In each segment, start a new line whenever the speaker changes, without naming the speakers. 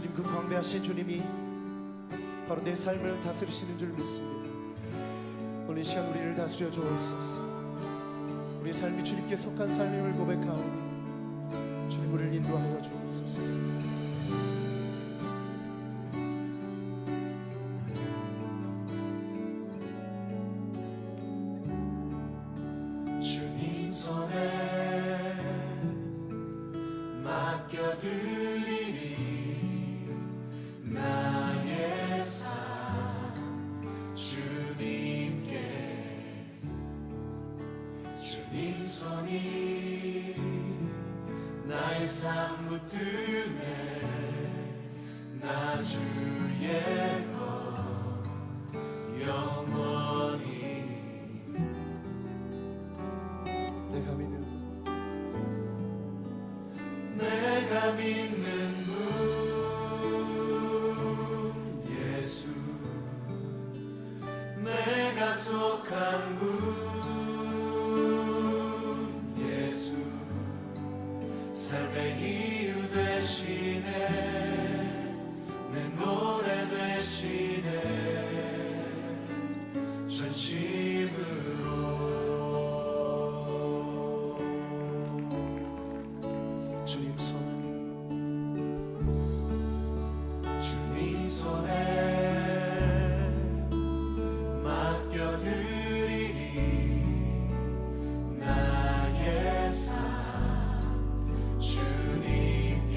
주님, 그 광대하신 주님이 바로 내 삶을 다스리시는 줄 믿습니다. 오늘 이 시간 우리를 다스려 주옵소서. 우리의 삶이 주님께 속한 삶임을 고백하오니 주님 우리를 인도하여 주옵소서.
주님 손에 맡겨드리리 나의 삶 주님께. 주님 손이 나의 삶 붙드네 나 주의 것 영원히. 내가 믿는 분 예수, 내가 속한 분 예수, 삶의 이유 되시네 내 노래 되시네 전심으로. 손에 맡겨드리리 나의 삶 주님께.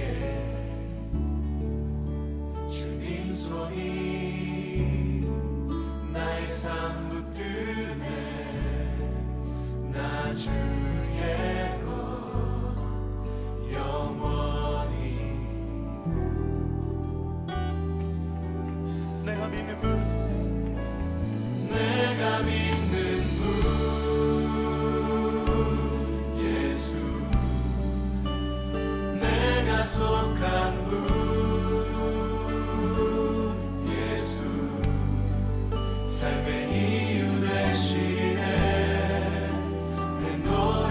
주님 손이 나의 삶 붙드네 나 주의 것 영원히.
내가 믿는 분,
내가 믿는 분 예수, 내가 속한 분 예수, 삶의 이유 되시네 내 노래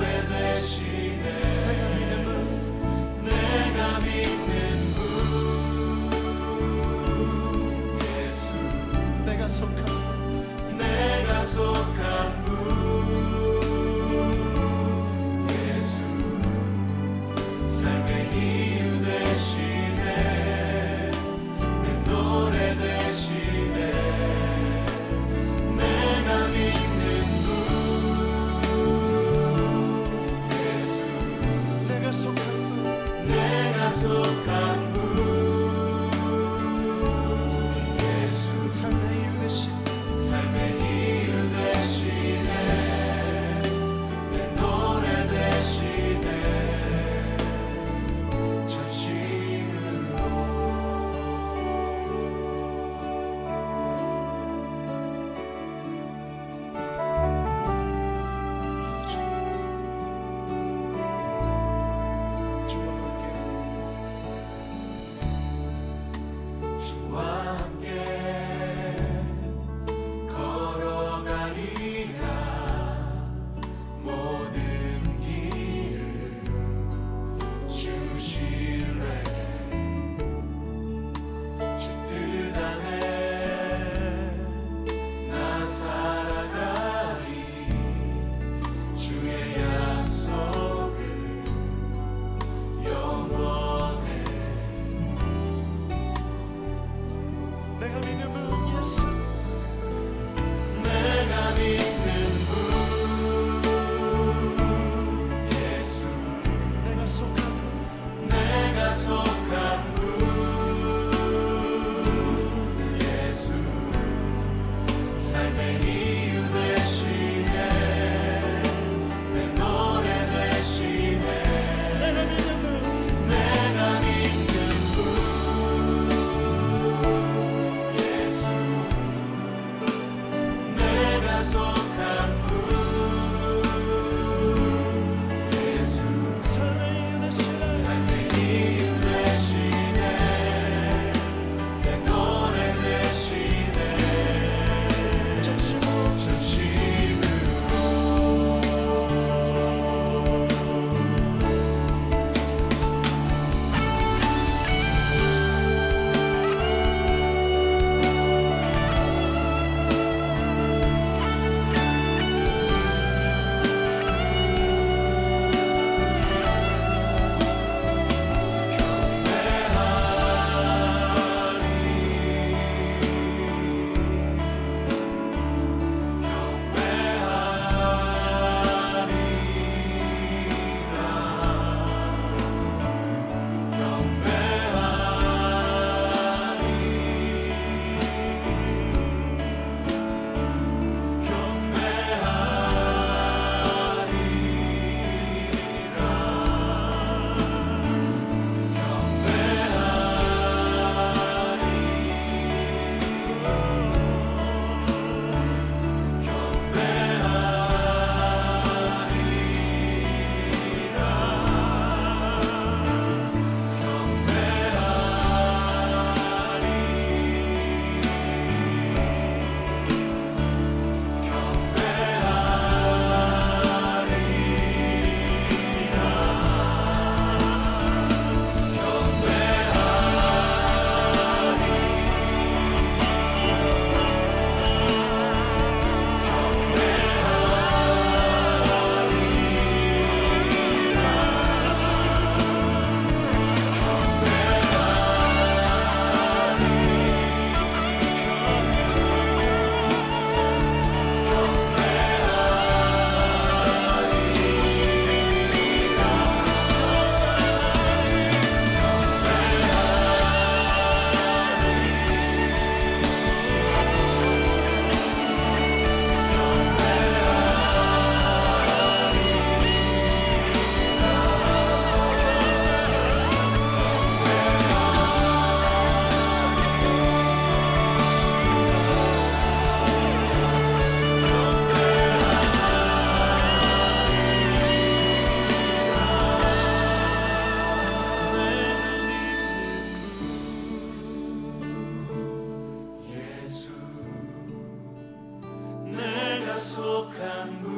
속한 분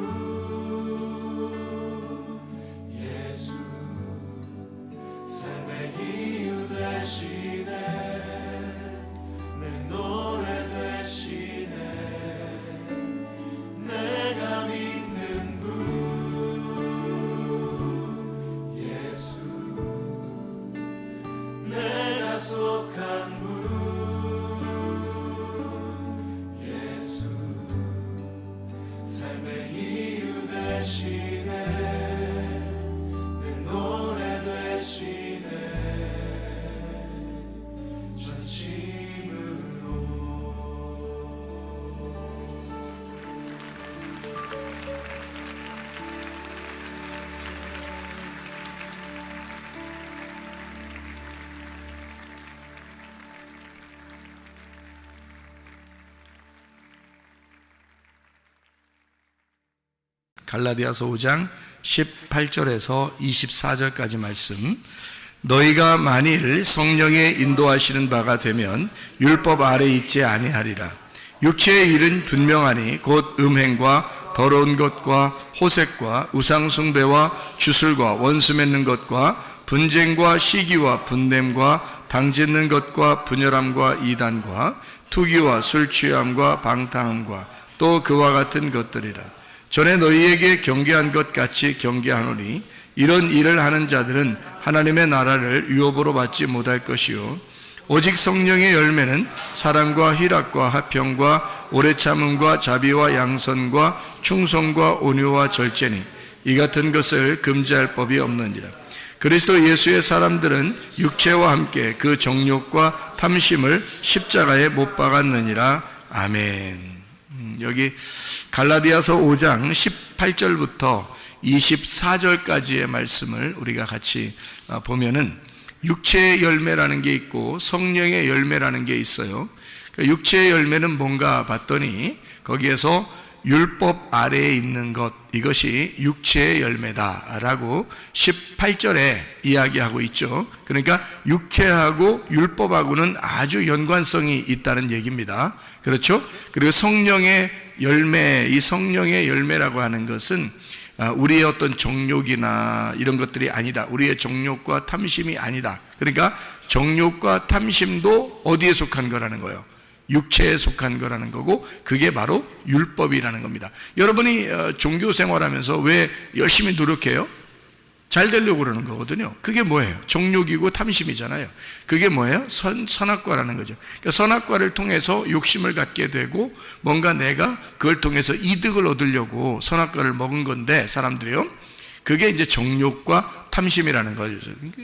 예수 삶의 이유 되시네 내 노래 되시네 내가 믿는 분 예수 내가 속한 분 예수 삶의 이유 되시네 내 노래 되시네 전심으로
갈라디아서 5장 18절에서 24절까지 말씀. 너희가 만일 성령의 인도하시는 바가 되면 율법 아래 있지 아니하리라. 육체의 일은 분명하니 곧 음행과 더러운 것과 호색과 우상숭배와 주술과 원수 맺는 것과 분쟁과 시기와 분냄과 당짓는 것과 분열함과 이단과 투기와 술 취함과 방탕함과 또 그와 같은 것들이라. 전에 너희에게 경계한 것 같이 경계하노니 이런 일을 하는 자들은 하나님의 나라를 유업으로 받지 못할 것이요 오직 성령의 열매는 사랑과 희락과 화평과 오래 참음과 자비와 양선과 충성과 온유와 절제니 이 같은 것을 금지할 법이 없느니라. 그리스도 예수의 사람들은 육체와 함께 그 정욕과 탐심을 십자가에 못 박았느니라. 아멘. 여기 갈라디아서 5장 18절부터 24절까지의 말씀을 우리가 같이 보면은 육체의 열매라는 게 있고 성령의 열매라는 게 있어요. 육체의 열매는 뭔가 봤더니 거기에서 율법 아래에 있는 것, 이것이 육체의 열매다라고 18절에 이야기하고 있죠. 그러니까 육체하고 율법하고는 아주 연관성이 있다는 얘기입니다. 그렇죠? 그리고 성령의 열매, 이 성령의 열매라고 하는 것은 우리의 어떤 정욕이나 이런 것들이 아니다. 우리의 정욕과 탐심이 아니다. 그러니까 정욕과 탐심도 어디에 속한 거라는 거예요? 육체에 속한 거라는 거고, 그게 바로 율법이라는 겁니다. 여러분이 종교 생활하면서 왜 열심히 노력해요? 잘 되려고 그러는 거거든요. 그게 뭐예요? 정욕이고 탐심이잖아요. 그게 뭐예요? 선악과라는 거죠. 그러니까 선악과를 통해서 욕심을 갖게 되고 뭔가 내가 그걸 통해서 이득을 얻으려고 선악과를 먹은 건데, 사람들이요, 그게 이제 정욕과 탐심이라는 거죠.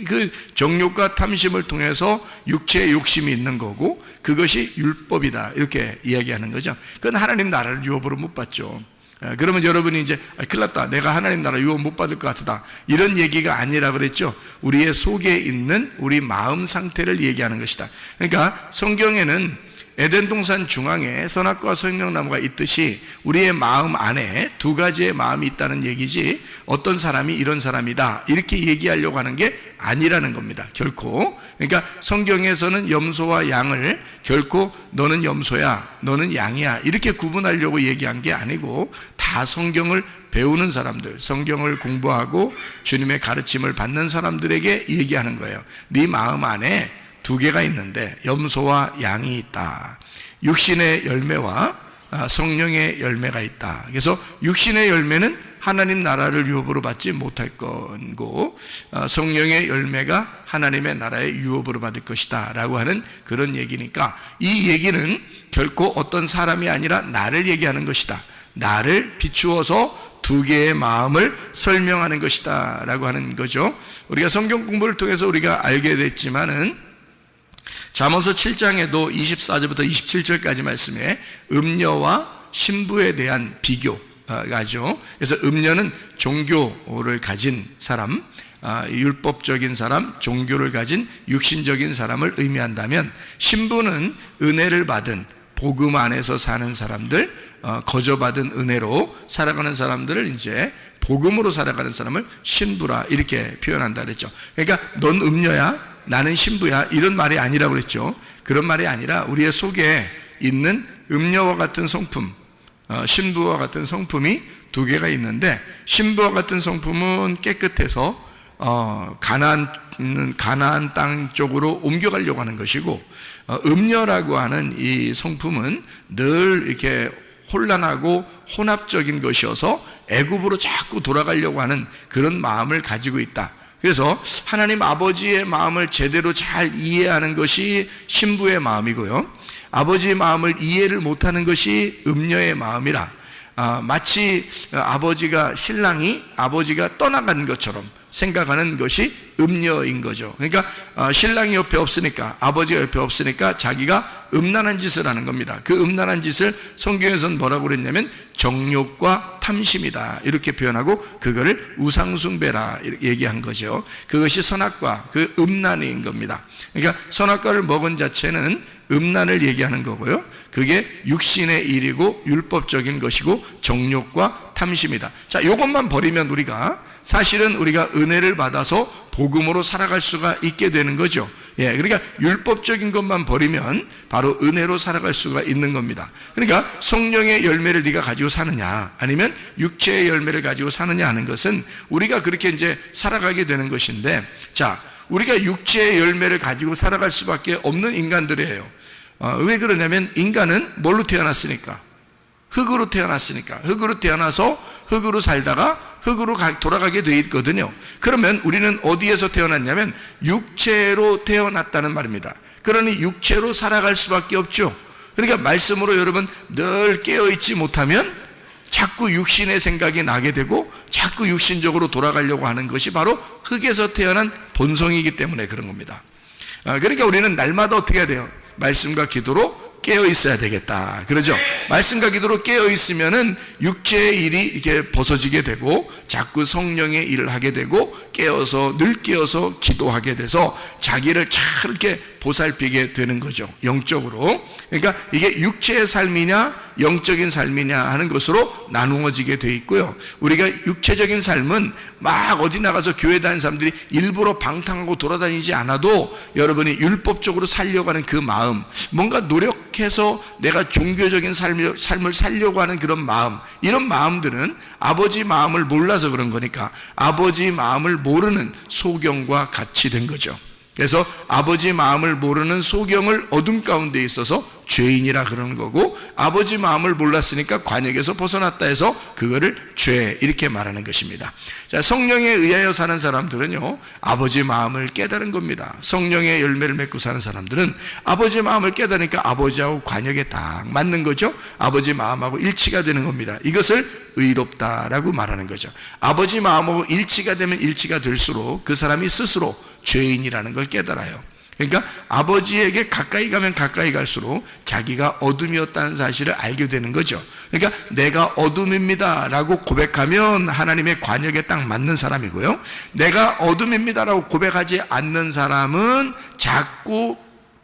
그 정욕과 탐심을 통해서 육체의 욕심이 있는 거고, 그것이 율법이다, 이렇게 이야기하는 거죠. 그건 하나님 나라를 유업으로 못 받죠. 그러면 여러분이 이제 큰일 났다, 내가 하나님 나라 유업 못 받을 것 같다, 이런 얘기가 아니라 그랬죠. 우리의 속에 있는 우리 마음 상태를 얘기하는 것이다. 그러니까 성경에는 에덴 동산 중앙에 선악과 생명나무가 있듯이 우리의 마음 안에 두 가지의 마음이 있다는 얘기지, 어떤 사람이 이런 사람이다 이렇게 얘기하려고 하는 게 아니라는 겁니다. 결코. 그러니까 성경에서는 염소와 양을 결코 너는 염소야, 너는 양이야 이렇게 구분하려고 얘기한 게 아니고, 다 성경을 배우는 사람들, 성경을 공부하고 주님의 가르침을 받는 사람들에게 얘기하는 거예요. 네 마음 안에 두 개가 있는데 염소와 양이 있다. 육신의 열매와 성령의 열매가 있다. 그래서 육신의 열매는 하나님 나라를 유업으로 받지 못할 거고, 성령의 열매가 하나님의 나라의 유업으로 받을 것이다 라고 하는 그런 얘기니까, 이 얘기는 결코 어떤 사람이 아니라 나를 얘기하는 것이다. 나를 비추어서 두 개의 마음을 설명하는 것이다 라고 하는 거죠. 우리가 성경 공부를 통해서 우리가 알게 됐지만은 잠언서 7장에도 24절부터 27절까지 말씀에 음녀와 신부에 대한 비교가죠. 그래서 음녀는 종교를 가진 사람, 율법적인 사람, 종교를 가진 육신적인 사람을 의미한다면, 신부는 은혜를 받은 복음 안에서 사는 사람들, 거저받은 은혜로 살아가는 사람들을 이제 복음으로 살아가는 사람을 신부라 이렇게 표현한다 그랬죠. 그러니까 넌 음녀야, 나는 신부야, 이런 말이 아니라고 그랬죠. 그런 말이 아니라 우리의 속에 있는 음녀와 같은 성품, 신부와 같은 성품이 두 개가 있는데, 신부와 같은 성품은 깨끗해서 가나안 땅 쪽으로 옮겨가려고 하는 것이고, 음녀라고 하는 이 성품은 늘 이렇게 혼란하고 혼합적인 것이어서 애굽으로 자꾸 돌아가려고 하는 그런 마음을 가지고 있다. 그래서 하나님 아버지의 마음을 제대로 잘 이해하는 것이 신부의 마음이고요, 아버지의 마음을 이해를 못하는 것이 음녀의 마음이라, 마치 신랑이 아버지가 떠나간 것처럼 생각하는 것이 음녀인 거죠. 그러니까 신랑이 옆에 없으니까, 아버지가 옆에 없으니까 자기가 음란한 짓을 하는 겁니다. 그 음란한 짓을 성경에서는 뭐라고 그랬냐면 정욕과 탐심이다, 이렇게 표현하고 그거를 우상숭배라 얘기한 거죠. 그것이 선악과, 그 음란인 겁니다. 그러니까 선악과를 먹은 자체는 음란을 얘기하는 거고요, 그게 육신의 일이고 율법적인 것이고 정욕과 탐심이다. 자, 이것만 버리면 사실은 우리가 은혜를 받아서 복음으로 살아갈 수가 있게 되는 거죠. 예, 그러니까 율법적인 것만 버리면 바로 은혜로 살아갈 수가 있는 겁니다. 그러니까 성령의 열매를 네가 가지고 사느냐, 아니면 육체의 열매를 가지고 사느냐 하는 것은 우리가 그렇게 이제 살아가게 되는 것인데, 자, 우리가 육체의 열매를 가지고 살아갈 수밖에 없는 인간들이에요. 왜 그러냐면 인간은 뭘로 태어났으니까? 흙으로 태어났으니까. 흙으로 태어나서 흙으로 살다가 흙으로 돌아가게 돼 있거든요. 그러면 우리는 어디에서 태어났냐면 육체로 태어났다는 말입니다. 그러니 육체로 살아갈 수밖에 없죠. 그러니까 말씀으로 여러분 늘 깨어있지 못하면 자꾸 육신의 생각이 나게 되고 자꾸 육신적으로 돌아가려고 하는 것이 바로 흙에서 태어난 본성이기 때문에 그런 겁니다. 그러니까 우리는 날마다 어떻게 해야 돼요? 말씀과 기도로 깨어 있어야 되겠다, 그러죠? 말씀과 기도로 깨어 있으면은 육체의 일이 이렇게 벗어지게 되고 자꾸 성령의 일을 하게 되고 늘 깨어서 기도하게 돼서 자기를 잘 이렇게 보살피게 되는 거죠, 영적으로. 그러니까 이게 육체의 삶이냐 영적인 삶이냐 하는 것으로 나누어지게 돼 있고요, 우리가 육체적인 삶은 막 어디 나가서 교회 다니는 사람들이 일부러 방탕하고 돌아다니지 않아도 여러분이 율법적으로 살려고 하는 그 마음, 뭔가 노력해서 내가 종교적인 삶을 살려고 하는 그런 마음, 이런 마음들은 아버지 마음을 몰라서 그런 거니까 아버지 마음을 모르는 소경과 같이 된 거죠. 그래서 아버지 마음을 모르는 소경을 어둠 가운데 있어서 죄인이라 그러는 거고, 아버지 마음을 몰랐으니까 관역에서 벗어났다 해서 그거를 죄, 이렇게 말하는 것입니다. 자, 성령에 의하여 사는 사람들은요, 아버지 마음을 깨달은 겁니다. 성령의 열매를 맺고 사는 사람들은 아버지 마음을 깨달으니까 아버지하고 관역에 딱 맞는 거죠. 아버지 마음하고 일치가 되는 겁니다. 이것을 의롭다라고 말하는 거죠. 아버지 마음하고 일치가 되면 일치가 될수록 그 사람이 스스로 죄인이라는 걸 깨달아요. 그러니까 아버지에게 가까이 가면 가까이 갈수록 자기가 어둠이었다는 사실을 알게 되는 거죠. 그러니까 내가 어둠입니다 라고 고백하면 하나님의 관역에 딱 맞는 사람이고요, 내가 어둠입니다 라고 고백하지 않는 사람은 자꾸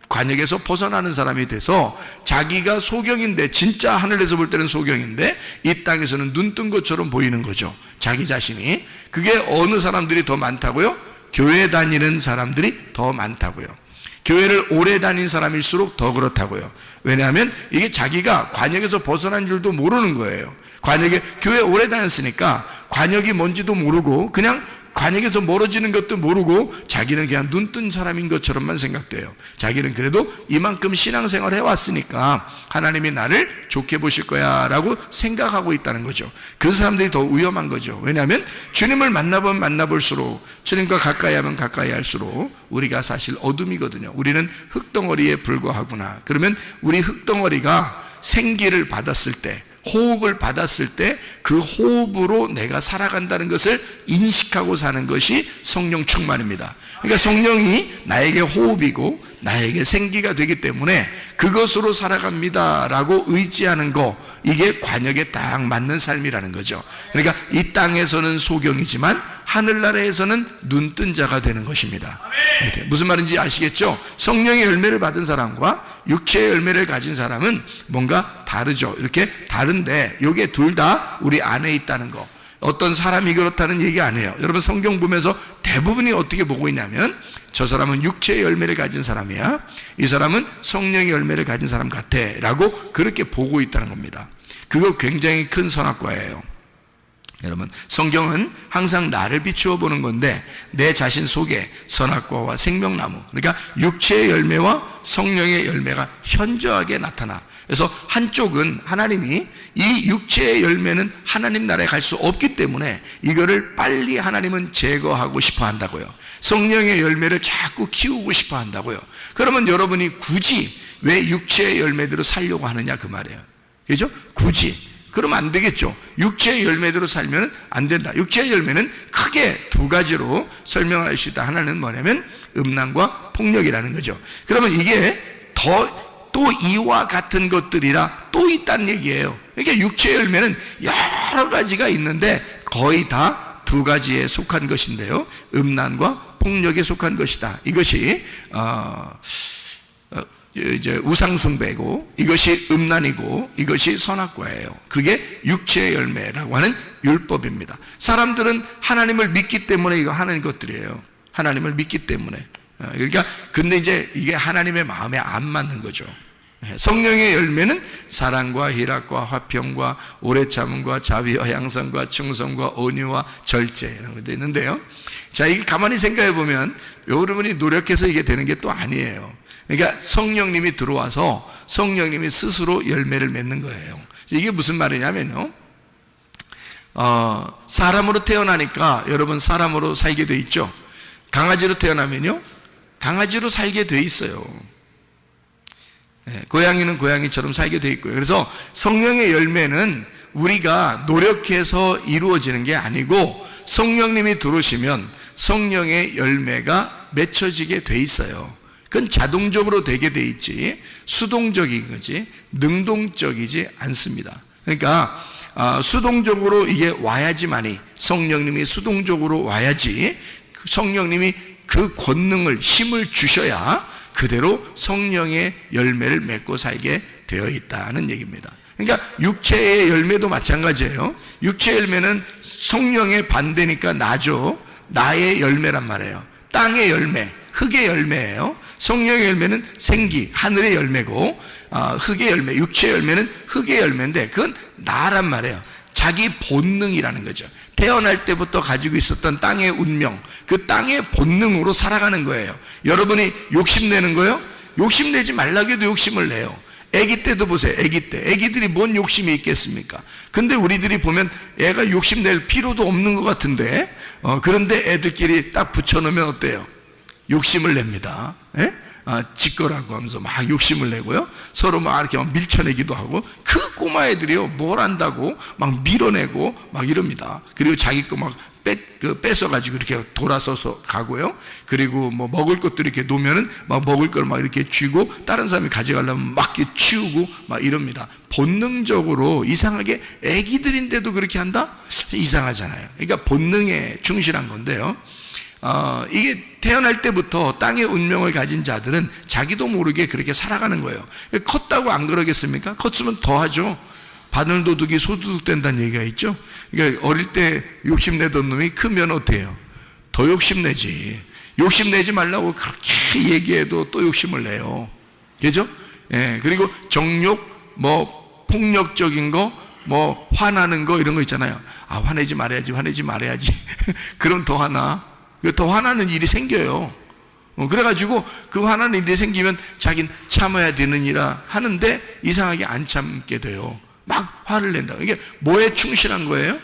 관역에서 벗어나는 사람이 돼서 자기가 소경인데, 진짜 하늘에서 볼 때는 소경인데 이 땅에서는 눈 뜬 것처럼 보이는 거죠, 자기 자신이. 그게 어느 사람들이 더 많다고요? 교회 다니는 사람들이 더 많다고요. 교회를 오래 다닌 사람일수록 더 그렇다고요. 왜냐하면 이게 자기가 관역에서 벗어난 줄도 모르는 거예요. 교회 오래 다녔으니까 관역이 뭔지도 모르고 그냥 관역에서 멀어지는 것도 모르고 자기는 그냥 눈뜬 사람인 것처럼만 생각돼요. 자기는 그래도 이만큼 신앙생활 해왔으니까 하나님이 나를 좋게 보실 거야 라고 생각하고 있다는 거죠. 그 사람들이 더 위험한 거죠. 왜냐하면 주님을 만나보면 만나볼수록, 주님과 가까이 하면 가까이 할수록 우리가 사실 어둠이거든요. 우리는 흙덩어리에 불과하구나. 그러면 우리 흙덩어리가 생기를 받았을 때, 호흡을 받았을 때 그 호흡으로 내가 살아간다는 것을 인식하고 사는 것이 성령 충만입니다. 그러니까 성령이 나에게 호흡이고 나에게 생기가 되기 때문에 그것으로 살아갑니다 라고 의지하는 거, 이게 관역에 딱 맞는 삶이라는 거죠. 그러니까 이 땅에서는 소경이지만 하늘나라에서는 눈뜬 자가 되는 것입니다. 이렇게. 무슨 말인지 아시겠죠? 성령의 열매를 받은 사람과 육체의 열매를 가진 사람은 뭔가 다르죠. 이렇게 다른데 이게 둘 다 우리 안에 있다는 거. 어떤 사람이 그렇다는 얘기 아니에요. 여러분 성경 보면서 대부분이 어떻게 보고 있냐면 저 사람은 육체의 열매를 가진 사람이야, 이 사람은 성령의 열매를 가진 사람 같아 라고 그렇게 보고 있다는 겁니다. 그거 굉장히 큰 선악과예요. 여러분, 성경은 항상 나를 비추어 보는 건데 내 자신 속에 선악과와 생명나무, 그러니까 육체의 열매와 성령의 열매가 현저하게 나타나. 그래서 한쪽은 하나님이 이 육체의 열매는 하나님 나라에 갈 수 없기 때문에 이거를 빨리 하나님은 제거하고 싶어 한다고요. 성령의 열매를 자꾸 키우고 싶어 한다고요. 그러면 여러분이 굳이 왜 육체의 열매대로 살려고 하느냐 그 말이에요. 그죠? 굳이. 그러면 안 되겠죠. 육체의 열매대로 살면 안 된다. 육체의 열매는 크게 두 가지로 설명할 수 있다. 하나는 뭐냐면 음란과 폭력이라는 거죠. 그러면 이게 또 이와 같은 것들이라 또 있다는 얘기예요. 그러니까 육체의 열매는 여러 가지가 있는데 거의 다 두 가지에 속한 것인데요. 음란과 폭력에 속한 것이다. 이것이 이제 우상숭배고, 이것이 음란이고, 이것이 선악과예요. 그게 육체의 열매라고 하는 율법입니다. 사람들은 하나님을 믿기 때문에 이거 하는 것들이에요. 하나님을 믿기 때문에. 그러니까 근데 이제 이게 하나님의 마음에 안 맞는 거죠. 성령의 열매는 사랑과 희락과 화평과 오래 참음과 자비와 양선과 충성과 온유와 절제 이런 것도 있는데요. 자, 이게 가만히 생각해 보면 여러분이 노력해서 이게 되는 게 또 아니에요. 그러니까 성령님이 들어와서 성령님이 스스로 열매를 맺는 거예요. 이게 무슨 말이냐면요, 사람으로 태어나니까 여러분 사람으로 살게 돼 있죠. 강아지로 태어나면요, 강아지로 살게 돼 있어요. 고양이는 고양이처럼 살게 돼 있고요. 그래서 성령의 열매는 우리가 노력해서 이루어지는 게 아니고 성령님이 들어오시면 성령의 열매가 맺혀지게 돼 있어요. 그건 자동적으로 되게 돼 있지 수동적인 거지 능동적이지 않습니다. 그러니까 수동적으로 이게 와야지만이, 성령님이 수동적으로 와야지 성령님이 그 권능을, 힘을 주셔야 그대로 성령의 열매를 맺고 살게 되어 있다는 얘기입니다. 그러니까 육체의 열매도 마찬가지예요. 육체의 열매는 성령의 반대니까 나죠. 나의 열매란 말이에요. 땅의 열매, 흙의 열매예요. 성령의 열매는 생기, 하늘의 열매고, 흙의 열매, 육체의 열매는 흙의 열매인데 그건 나란 말이에요. 자기 본능이라는 거죠. 태어날 때부터 가지고 있었던 땅의 운명, 그 땅의 본능으로 살아가는 거예요. 여러분이 욕심내는 거요? 욕심내지 말라고 해도 욕심을 내요. 아기 때도 보세요. 아기 때. 아기들이 뭔 욕심이 있겠습니까? 근데 우리들이 보면 애가 욕심낼 필요도 없는 것 같은데, 그런데 애들끼리 딱 붙여놓으면 어때요? 욕심을 냅니다. 예? 짓거라고 하면서 막 욕심을 내고요. 서로 막 이렇게 막 밀쳐내기도 하고, 그 꼬마 애들이요, 뭘 안다고 막 밀어내고 막 이럽니다. 그리고 자기 거 막 뺏어가지고 이렇게 돌아서서 가고요. 그리고 뭐 먹을 것도 이렇게 놓으면은 막 먹을 걸 막 이렇게 쥐고 다른 사람이 가져가려면 막 이렇게 치우고 막 이럽니다. 본능적으로 이상하게 애기들인데도 그렇게 한다? 이상하잖아요. 그러니까 본능에 충실한 건데요. 이게 태어날 때부터 땅의 운명을 가진 자들은 자기도 모르게 그렇게 살아가는 거예요. 컸다고 안 그러겠습니까? 컸으면 더 하죠. 바늘도둑이 소도둑 된다는 얘기가 있죠. 그러니까 어릴 때 욕심내던 놈이 크면 어떻게 해요? 더 욕심내지. 욕심내지 말라고 그렇게 얘기해도 또 욕심을 내요. 그죠? 예, 그리고 정욕, 뭐 폭력적인 거, 뭐 화나는 거 이런 거 있잖아요. 화내지 말아야지, 화내지 말아야지. 그럼 더 화나. 더 화나는 일이 생겨요. 그래가지고 그 화나는 일이 생기면 자기는 참아야 되느니라 하는데 이상하게 안 참게 돼요. 막 화를 낸다. 이게 뭐에 충실한 거예요?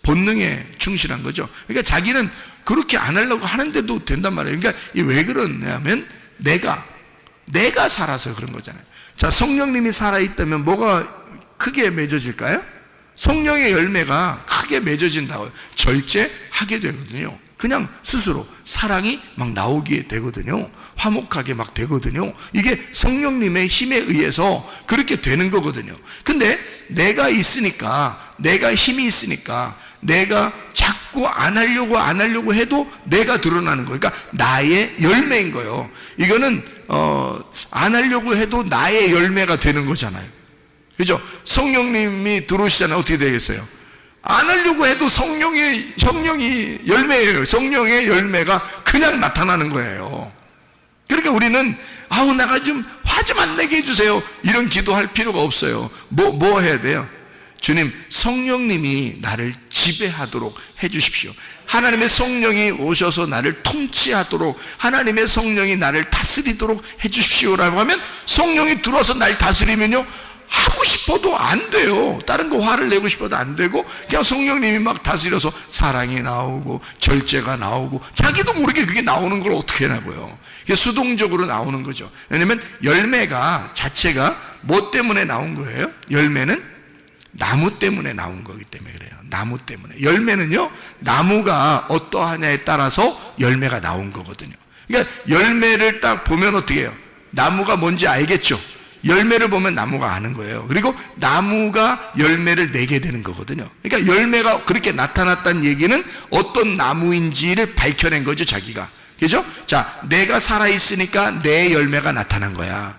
본능에 충실한 거죠. 그러니까 자기는 그렇게 안 하려고 하는데도 된단 말이에요. 그러니까 왜 그러냐면 내가 살아서 그런 거잖아요. 자, 성령님이 살아있다면 뭐가 크게 맺어질까요? 성령의 열매가 크게 맺어진다고요. 절제하게 되거든요. 그냥 스스로 사랑이 막 나오게 되거든요. 화목하게 막 되거든요. 이게 성령님의 힘에 의해서 그렇게 되는 거거든요. 근데 내가 있으니까, 내가 힘이 있으니까 내가 자꾸 안 하려고 해도 내가 드러나는 거예요. 그러니까 나의 열매인 거예요. 이거는 안 하려고 해도 나의 열매가 되는 거잖아요. 그죠? 성령님이 들어오시잖아요. 어떻게 되겠어요? 안 하려고 해도 성령이 열매예요. 성령의 열매가 그냥 나타나는 거예요. 그러니까 우리는 내가 좀 화 좀 안 내게 해주세요, 이런 기도할 필요가 없어요. 뭐 해야 돼요? 주님, 성령님이 나를 지배하도록 해주십시오. 하나님의 성령이 오셔서 나를 통치하도록, 하나님의 성령이 나를 다스리도록 해주십시오라고 하면, 성령이 들어와서 날 다스리면요, 하고 싶어도 안 돼요. 다른 거 화를 내고 싶어도 안 되고, 그냥 성령님이 막 다스려서 사랑이 나오고 절제가 나오고, 자기도 모르게 그게 나오는 걸 어떻게 하냐고요. 그게 수동적으로 나오는 거죠. 왜냐면 열매가 자체가 뭐 때문에 나온 거예요? 열매는 나무 때문에 나온 거기 때문에 그래요. 나무 때문에. 열매는요, 나무가 어떠하냐에 따라서 열매가 나온 거거든요. 그러니까 열매를 딱 보면 어떻게 해요? 나무가 뭔지 알겠죠? 열매를 보면 나무가 아는 거예요. 그리고 나무가 열매를 내게 되는 거거든요. 그러니까 열매가 그렇게 나타났다는 얘기는 어떤 나무인지를 밝혀낸 거죠, 자기가. 그죠? 자, 내가 살아있으니까 내 열매가 나타난 거야.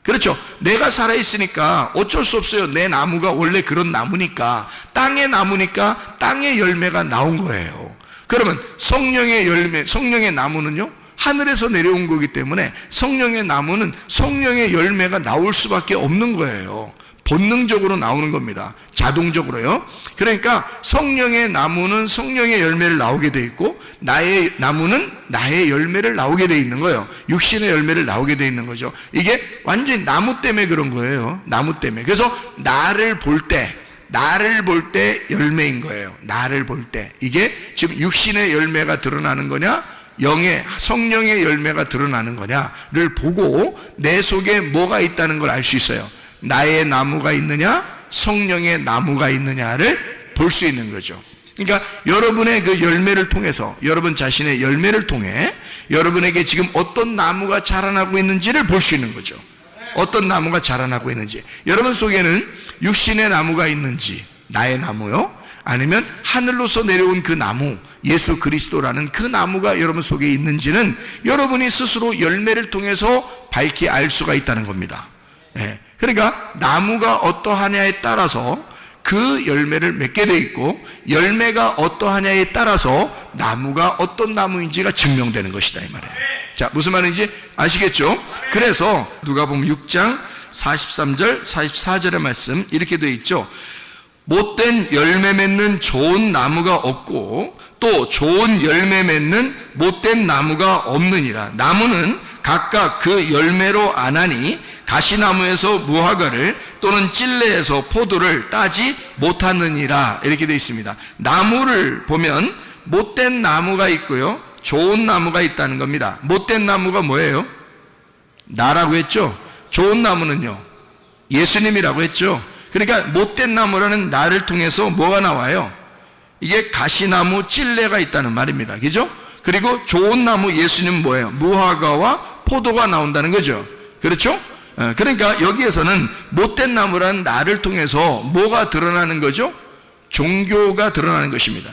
그렇죠? 내가 살아있으니까 어쩔 수 없어요. 내 나무가 원래 그런 나무니까, 땅의 나무니까 땅의 열매가 나온 거예요. 그러면 성령의 열매, 성령의 나무는요, 하늘에서 내려온 거기 때문에 성령의 나무는 성령의 열매가 나올 수밖에 없는 거예요. 본능적으로 나오는 겁니다. 자동적으로요. 그러니까 성령의 나무는 성령의 열매를 나오게 돼 있고, 나의 나무는 나의 열매를 나오게 돼 있는 거예요. 육신의 열매를 나오게 돼 있는 거죠. 이게 완전히 나무 때문에 그런 거예요. 나무 때문에. 그래서 나를 볼 때 열매인 거예요. 나를 볼 때. 이게 지금 육신의 열매가 드러나는 거냐, 영의 성령의 열매가 드러나는 거냐를 보고 내 속에 뭐가 있다는 걸 알 수 있어요. 나의 나무가 있느냐, 성령의 나무가 있느냐를 볼 수 있는 거죠. 그러니까 여러분의 그 열매를 통해서, 여러분 자신의 열매를 통해 여러분에게 지금 어떤 나무가 자라나고 있는지를 볼 수 있는 거죠. 어떤 나무가 자라나고 있는지, 여러분 속에는 육신의 나무가 있는지, 나의 나무요, 아니면 하늘로서 내려온 그 나무, 예수 그리스도라는 그 나무가 여러분 속에 있는지는 여러분이 스스로 열매를 통해서 밝히 알 수가 있다는 겁니다. 예. 그러니까 나무가 어떠하냐에 따라서 그 열매를 맺게 돼 있고, 열매가 어떠하냐에 따라서 나무가 어떤 나무인지가 증명되는 것이다, 이 말이에요. 자, 무슨 말인지 아시겠죠? 그래서 누가복음 6장 43절 44절의 말씀 이렇게 되어 있죠. 못된 열매 맺는 좋은 나무가 없고 또 좋은 열매 맺는 못된 나무가 없느니라. 나무는 각각 그 열매로 아나니 가시나무에서 무화과를 또는 찔레에서 포도를 따지 못하느니라. 이렇게 되어 있습니다. 나무를 보면 못된 나무가 있고요, 좋은 나무가 있다는 겁니다. 못된 나무가 뭐예요? 나라고 했죠. 좋은 나무는요, 예수님이라고 했죠. 그러니까 못된 나무라는 나를 통해서 뭐가 나와요? 이게 가시나무, 찔레가 있다는 말입니다. 그죠? 그리고 좋은 나무 예수님은 뭐예요? 무화과와 포도가 나온다는 거죠. 그렇죠? 그러니까 여기에서는 못된 나무라는 나를 통해서 뭐가 드러나는 거죠? 종교가 드러나는 것입니다.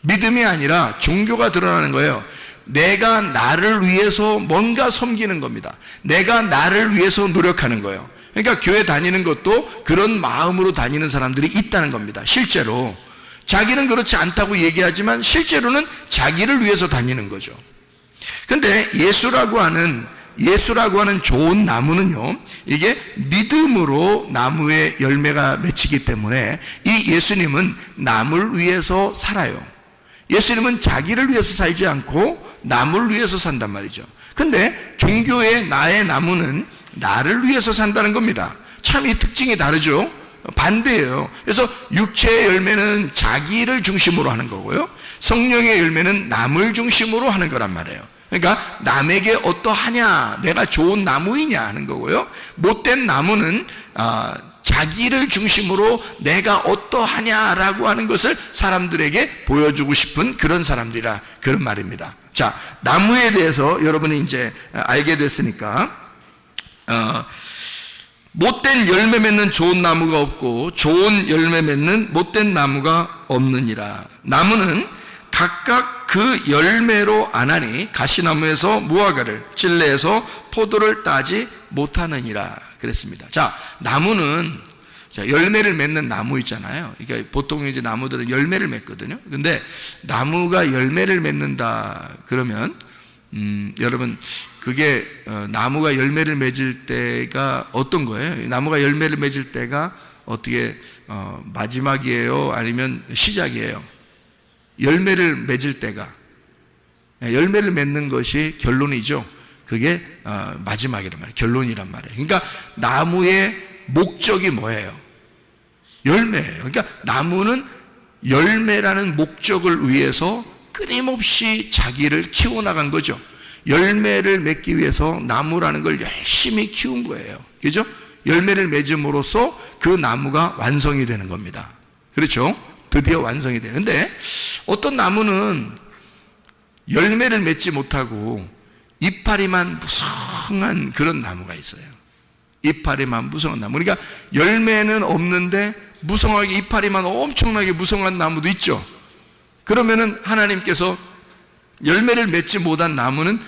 믿음이 아니라 종교가 드러나는 거예요. 내가 나를 위해서 뭔가 섬기는 겁니다. 내가 나를 위해서 노력하는 거예요. 그러니까 교회 다니는 것도 그런 마음으로 다니는 사람들이 있다는 겁니다. 실제로 자기는 그렇지 않다고 얘기하지만 실제로는 자기를 위해서 다니는 거죠. 그런데 예수라고 하는 좋은 나무는요, 이게 믿음으로 나무의 열매가 맺히기 때문에 이 예수님은 남을 위해서 살아요. 예수님은 자기를 위해서 살지 않고 남을 위해서 산단 말이죠. 근데 종교의 나의 나무는 나를 위해서 산다는 겁니다. 참 이 특징이 다르죠. 반대예요. 그래서 육체의 열매는 자기를 중심으로 하는 거고요, 성령의 열매는 남을 중심으로 하는 거란 말이에요. 그러니까 남에게 어떠하냐, 내가 좋은 나무이냐 하는 거고요, 못된 나무는 자기를 중심으로 내가 어떠하냐라고 하는 것을 사람들에게 보여주고 싶은 그런 사람들이라, 그런 말입니다. 자, 나무에 대해서 여러분이 이제 알게 됐으니까, 못된 열매 맺는 좋은 나무가 없고 좋은 열매 맺는 못된 나무가 없느니라. 나무는 각각 그 열매로 아나니 가시나무에서 무화과를, 찔레에서 포도를 따지 못하느니라 그랬습니다. 자, 나무는 열매를 맺는 나무 있잖아요. 그러니까 보통 이제 나무들은 열매를 맺거든요. 근데 나무가 열매를 맺는다 그러면 여러분 그게 나무가 열매를 맺을 때가 어떤 거예요? 나무가 열매를 맺을 때가 어떻게 마지막이에요? 아니면 시작이에요? 열매를 맺을 때가, 열매를 맺는 것이 결론이죠. 그게 마지막이란 말이에요. 결론이란 말이에요. 그러니까 나무의 목적이 뭐예요? 열매예요. 그러니까 나무는 열매라는 목적을 위해서 끊임없이 자기를 키워나간 거죠. 열매를 맺기 위해서 나무라는 걸 열심히 키운 거예요. 그죠? 열매를 맺음으로써 그 나무가 완성이 되는 겁니다. 그렇죠? 드디어 완성이 돼요. 근데 어떤 나무는 열매를 맺지 못하고 이파리만 무성한 그런 나무가 있어요. 이파리만 무성한 나무. 그러니까 열매는 없는데 무성하게 이파리만 엄청나게 무성한 나무도 있죠. 그러면은 하나님께서 열매를 맺지 못한 나무는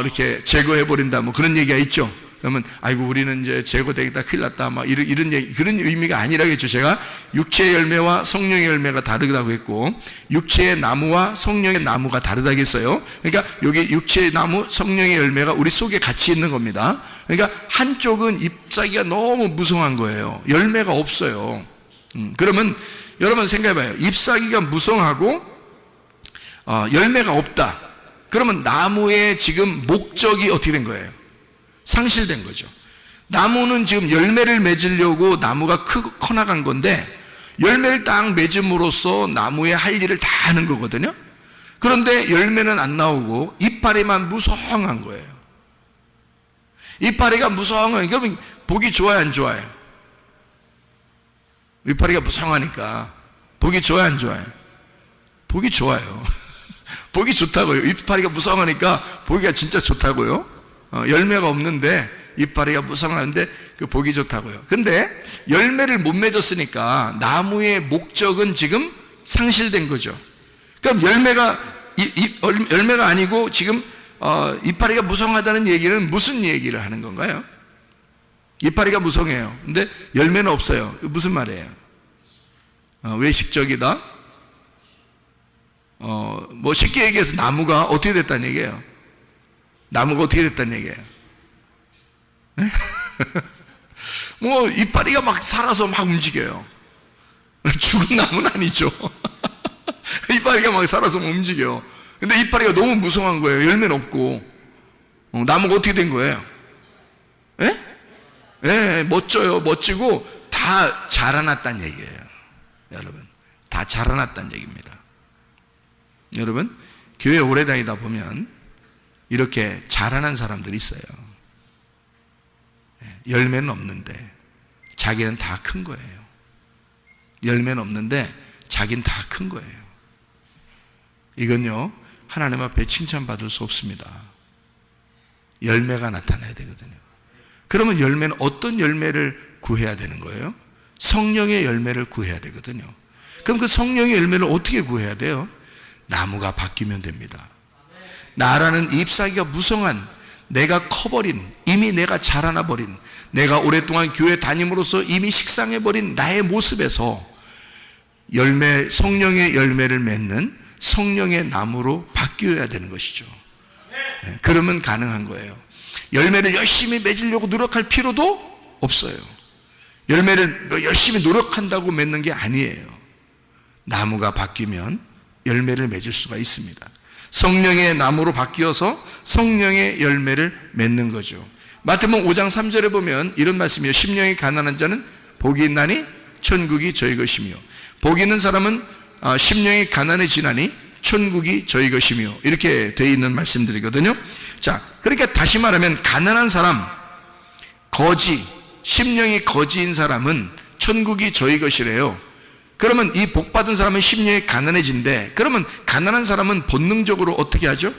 이렇게 제거해 버린다, 뭐 그런 얘기가 있죠. 그러면 아이고 우리는 이제 제거되겠다, 큰일 났다, 막 이런 얘기, 그런 의미가 아니라겠죠. 제가 육체의 열매와 성령의 열매가 다르다고 했고, 육체의 나무와 성령의 나무가 다르다고 했어요. 그러니까 여기 육체의 나무, 성령의 열매가 우리 속에 같이 있는 겁니다. 그러니까 한쪽은 잎사귀가 너무 무성한 거예요. 열매가 없어요. 그러면 여러분 생각해봐요. 잎사귀가 무성하고 열매가 없다. 그러면 나무의 지금 목적이 어떻게 된 거예요? 상실된 거죠. 나무는 지금 열매를 맺으려고 나무가 커나간 건데, 열매를 딱 맺음으로써 나무의 할 일을 다 하는 거거든요. 그런데 열매는 안 나오고 이파리만 무성한 거예요. 이파리가 무성한, 그러면 보기 좋아요, 안 좋아요? 이파리가 무성하니까 보기 좋아요, 안 좋아요? 보기 좋아요. 보기 좋다고요. 이파리가 무성하니까 보기가 진짜 좋다고요. 열매가 없는데 이파리가 무성한데 그 보기 좋다고요. 근데 열매를 못 맺었으니까 나무의 목적은 지금 상실된 거죠. 그럼 열매가 아니고 지금 이파리가 무성하다는 얘기는 무슨 얘기를 하는 건가요? 이파리가 무성해요. 근데 열매는 없어요. 무슨 말이에요? 외식적이다? 뭐 쉽게 얘기해서 나무가 어떻게 됐다는 얘기예요? 나무가 어떻게 됐다는 얘기예요? 뭐 이파리가 막 살아서 막 움직여요. 죽은 나무는 아니죠. 이파리가 막 살아서 막 움직여요. 근데 이파리가 너무 무성한 거예요. 열매는 없고. 나무가 어떻게 된 거예요? 멋져요. 멋지고 다 자라났다는 얘기예요. 여러분, 다 자라났다는 얘기입니다. 여러분, 교회 오래 다니다 보면 이렇게 자라난 사람들이 있어요. 열매는 없는데 자기는 다 큰 거예요. 열매는 없는데 자기는 다 큰 거예요. 이건요, 하나님 앞에 칭찬받을 수 없습니다. 열매가 나타나야 되거든요. 그러면 열매는 어떤 열매를 구해야 되는 거예요? 성령의 열매를 구해야 되거든요. 그럼 그 성령의 열매를 어떻게 구해야 돼요? 나무가 바뀌면 됩니다. 나라는 잎사귀가 무성한, 내가 커버린, 이미 내가 자라나 버린, 내가 오랫동안 교회 다님으로써 이미 식상해버린 나의 모습에서 성령의 열매를 맺는 성령의 나무로 바뀌어야 되는 것이죠. 그러면 가능한 거예요. 열매를 열심히 맺으려고 노력할 필요도 없어요. 열매를 열심히 노력한다고 맺는 게 아니에요. 나무가 바뀌면 열매를 맺을 수가 있습니다. 성령의 나무로 바뀌어서 성령의 열매를 맺는 거죠. 마태복음 5장 3절에 보면 이런 말씀이에요. 심령이 가난한 자는 복이 있나니 천국이 저희 것이며, 복이 있는 사람은 심령이 가난해지나니 천국이 저희 것이며, 이렇게 되어 있는 말씀들이거든요. 자, 그러니까 다시 말하면 가난한 사람, 심령이 거지인 사람은 천국이 저희 것이래요. 그러면 이 복받은 사람은 심령이 가난해진대. 그러면 가난한 사람은 본능적으로 어떻게 하죠?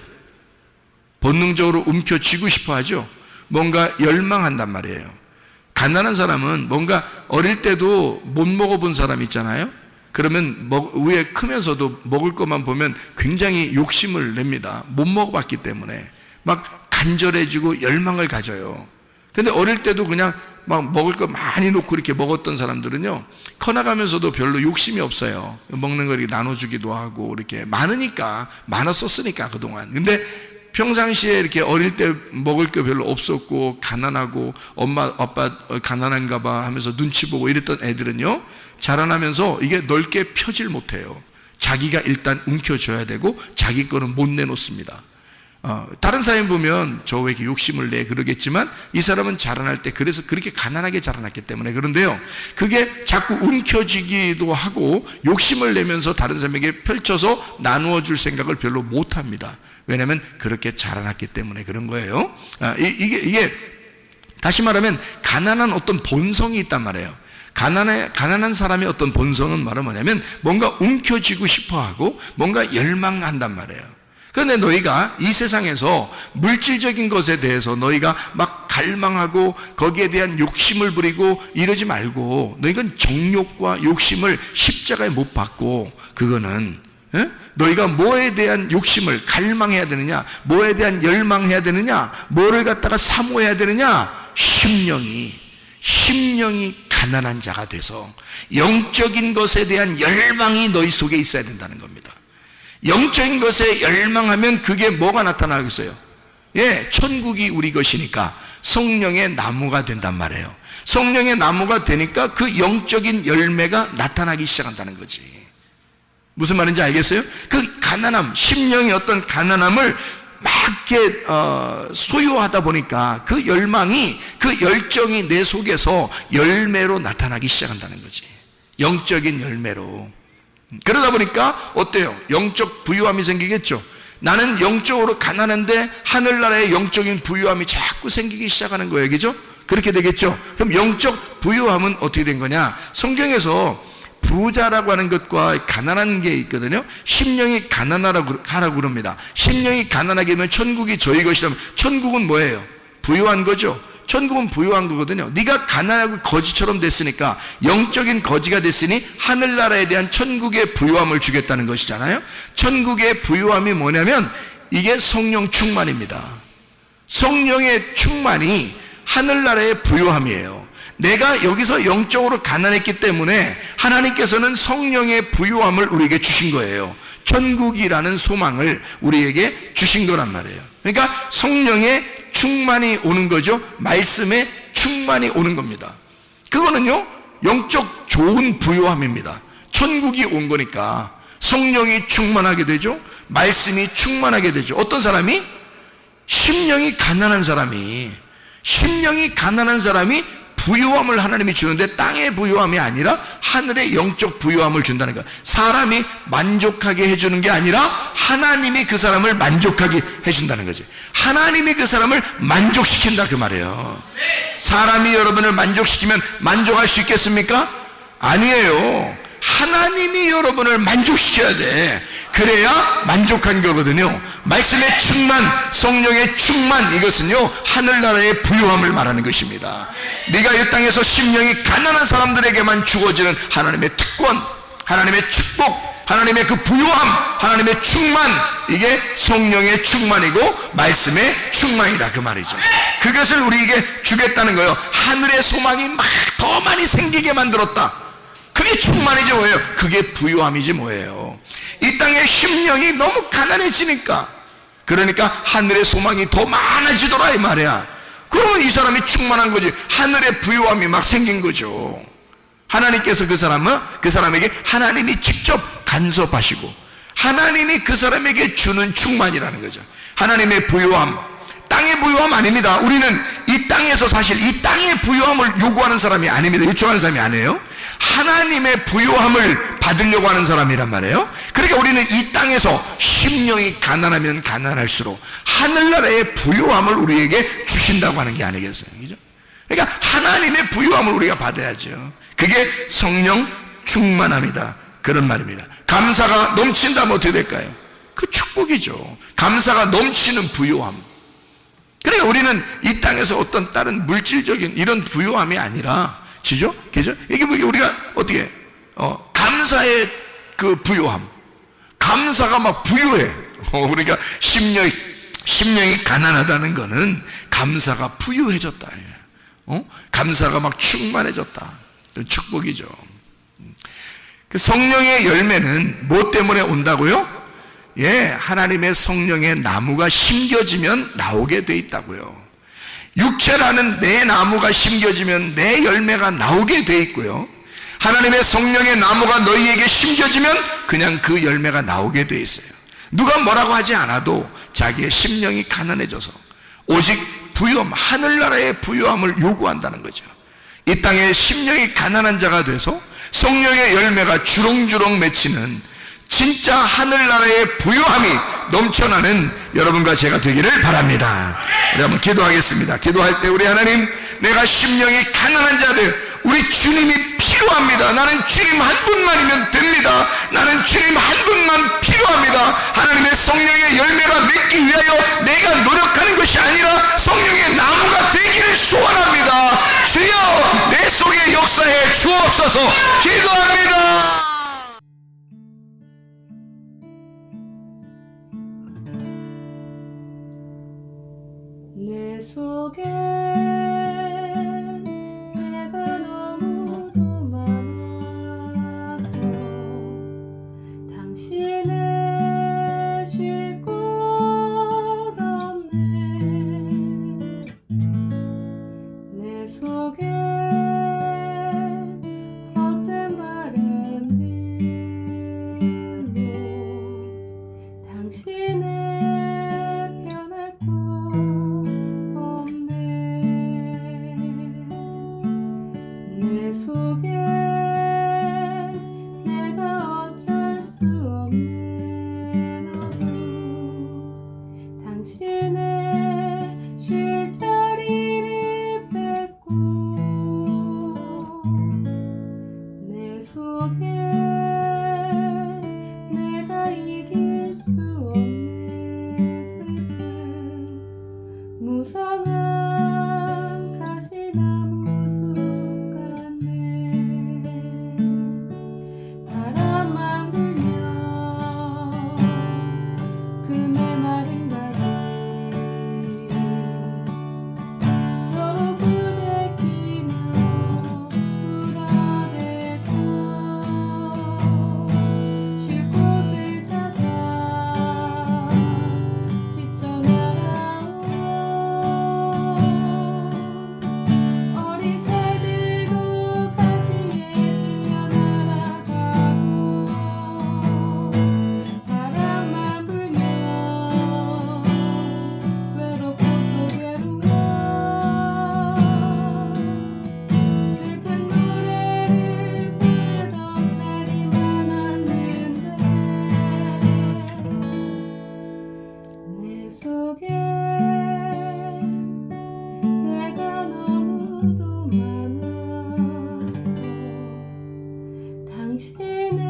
본능적으로 움켜쥐고 싶어 하죠. 뭔가 열망한단 말이에요. 가난한 사람은 뭔가 어릴 때도 못 먹어본 사람 있잖아요. 그러면 위에 크면서도 먹을 것만 보면 굉장히 욕심을 냅니다. 못 먹어봤기 때문에 막 간절해지고 열망을 가져요. 근데 어릴 때도 그냥 막 먹을 거 많이 놓고 이렇게 먹었던 사람들은요, 커나가면서도 별로 욕심이 없어요. 먹는 거 이렇게 나눠주기도 하고, 이렇게 많았었으니까 그동안. 근데 평상시에 이렇게 어릴 때 먹을 게 별로 없었고 가난하고 엄마 아빠 가난한가 봐 하면서 눈치 보고 이랬던 애들은요, 자라나면서 이게 넓게 펴질 못해요. 자기가 일단 움켜줘야 되고 자기 거는 못 내놓습니다. 다른 사람 보면 저 왜 이렇게 욕심을 내 그러겠지만 이 사람은 자라날 때 그래서 그렇게 가난하게 자라났기 때문에 그런데요, 그게 자꾸 움켜쥐기도 하고 욕심을 내면서 다른 사람에게 펼쳐서 나누어 줄 생각을 별로 못 합니다. 왜냐하면 그렇게 자라났기 때문에 그런 거예요. 이게 다시 말하면 가난한 어떤 본성이 있단 말이에요. 가난한 사람의 어떤 본성은 말은 뭐냐면 뭔가 움켜쥐고 싶어하고 뭔가 열망한단 말이에요. 그런데 너희가 이 세상에서 물질적인 것에 대해서 너희가 막 갈망하고 거기에 대한 욕심을 부리고 이러지 말고, 너희가 정욕과 욕심을 십자가에 못 박고, 그거는 너희가 뭐에 대한 욕심을 갈망해야 되느냐, 뭐에 대한 열망해야 되느냐, 뭐를 갖다가 사모해야 되느냐, 심령이 가난한 자가 돼서 영적인 것에 대한 열망이 너희 속에 있어야 된다는 겁니다. 영적인 것에 열망하면 그게 뭐가 나타나겠어요? 천국이 우리 것이니까 성령의 나무가 된단 말이에요. 성령의 나무가 되니까 그 영적인 열매가 나타나기 시작한다는 거지. 무슨 말인지 알겠어요? 그 가난함, 심령의 어떤 가난함을 막 이렇게 소유하다 보니까 그 열망이, 그 열정이 내 속에서 열매로 나타나기 시작한다는 거지. 영적인 열매로. 그러다 보니까 어때요? 영적 부유함이 생기겠죠. 나는 영적으로 가난한데 하늘나라의 영적인 부유함이 자꾸 생기기 시작하는 거예요. 그죠? 그렇게 되겠죠. 그럼 영적 부유함은 어떻게 된 거냐? 성경에서 부자라고 하는 것과 가난한 게 있거든요. 심령이 가난하라고 그럽니다. 심령이 가난하게 되면 천국이 저희 것이라면, 천국은 뭐예요? 부유한 거죠. 천국은 부유한 거거든요. 네가 가난하고 거지처럼 됐으니까, 영적인 거지가 됐으니 하늘나라에 대한 천국의 부유함을 주겠다는 것이잖아요. 천국의 부유함이 뭐냐면 이게 성령 충만입니다. 성령의 충만이 하늘나라의 부유함이에요. 내가 여기서 영적으로 가난했기 때문에 하나님께서는 성령의 부유함을 우리에게 주신 거예요. 천국이라는 소망을 우리에게 주신 거란 말이에요. 그러니까 성령의 충만이 오는 거죠. 말씀의 충만이 오는 겁니다. 그거는요, 영적 좋은 부유함입니다. 천국이 온 거니까 성령이 충만하게 되죠. 말씀이 충만하게 되죠. 어떤 사람이? 심령이 가난한 사람이 부유함을 하나님이 주는데 땅의 부유함이 아니라 하늘의 영적 부유함을 준다는 거예요. 사람이 만족하게 해주는 게 아니라 하나님이 그 사람을 만족하게 해준다는 거지. 하나님이 그 사람을 만족시킨다 그 말이에요. 사람이 여러분을 만족시키면 만족할 수 있겠습니까? 아니에요. 하나님이 여러분을 만족시켜야 돼. 그래야 만족한 거거든요. 말씀의 충만, 성령의 충만, 이것은요 하늘나라의 부유함을 말하는 것입니다. 네가 이 땅에서 심령이 가난한 사람들에게만 주어지는 하나님의 특권, 하나님의 축복, 하나님의 그 부유함, 하나님의 충만, 이게 성령의 충만이고 말씀의 충만이다 그 말이죠. 그것을 우리에게 주겠다는 거예요. 하늘의 소망이 막 더 많이 생기게 만들었다. 그게 충만이지 뭐예요? 그게 부유함이지 뭐예요? 이 땅의 심령이 너무 가난해지니까, 그러니까 하늘의 소망이 더 많아지더라 이 말이야. 그러면 이 사람이 충만한 거지. 하늘의 부유함이 막 생긴 거죠. 하나님께서 그 사람에게 하나님이 직접 간섭하시고 하나님이 그 사람에게 주는 충만이라는 거죠. 하나님의 부유함, 땅의 부유함 아닙니다. 우리는 이 땅에서 사실 이 땅의 부유함을 요구하는 사람이 아닙니다. 요청하는 사람이 아니에요. 하나님의 부유함을 받으려고 하는 사람이란 말이에요. 그러니까 우리는 이 땅에서 심령이 가난하면 가난할수록 하늘나라의 부유함을 우리에게 주신다고 하는 게 아니겠어요? 그죠? 그러니까 하나님의 부유함을 우리가 받아야죠. 그게 성령 충만함이다, 그런 말입니다. 감사가 넘친다면 어떻게 될까요? 그 축복이죠. 감사가 넘치는 부유함. 그러니까 우리는 이 땅에서 어떤 다른 물질적인 이런 부유함이 아니라, 지죠? 그죠? 이게 뭐 우리가 어떻게 감사의 그 부유함, 감사가 막 부유해. 그러니까 심령이 가난하다는 거는 감사가 부유해졌다. 감사가 막 충만해졌다. 축복이죠. 그 성령의 열매는 뭐 때문에 온다고요? 하나님의 성령의 나무가 심겨지면 나오게 돼 있다고요. 육체라는 내 나무가 심겨지면 내 열매가 나오게 돼 있고요. 하나님의 성령의 나무가 너희에게 심겨지면 그냥 그 열매가 나오게 돼 있어요. 누가 뭐라고 하지 않아도 자기의 심령이 가난해져서 오직 부유함, 하늘나라의 부유함을 요구한다는 거죠. 이 땅에 심령이 가난한 자가 돼서 성령의 열매가 주렁주렁 맺히는 진짜 하늘나라의 부유함이 넘쳐나는 여러분과 제가 되기를 바랍니다. 우리 한번 기도하겠습니다. 기도할 때 우리 하나님, 내가 심령이 가난한 자들, 우리 주님이 필요합니다. 나는 주님 한 분만이면 됩니다. 나는 주님 한 분만 필요합니다. 하나님의 성령의 열매가 맺기 위하여 내가 노력하는 것이 아니라 성령의 나무가 되기를 소원합니다. 주여, 내 속에 역사해 주옵소서. 기도합니다.
내 속에 내가 너무도 많아서 당신을 쉴 곳 없네. 내 속에 헛된 바램들로 당신을 변할 곳 없네. 내 속에 내가 어쩔 수 없는 어둠, 당신의 쉴 자리를 뺏고 내 속에 내가 이길 수 없는 슬픔, 무성한 가시나무 숲 같네. 바람만 불면 그 메마른 다리 서로 부대끼며 울어대고 쉴 곳을 찾아 지쳐 날아온 어린 새들도 가시에 지며 날아가고, 바람만 불면 외롭고 또 괴로워 슬픈 노래를 부르던 날이 많았는데 내 속에 내가 너무도 많아서 당신을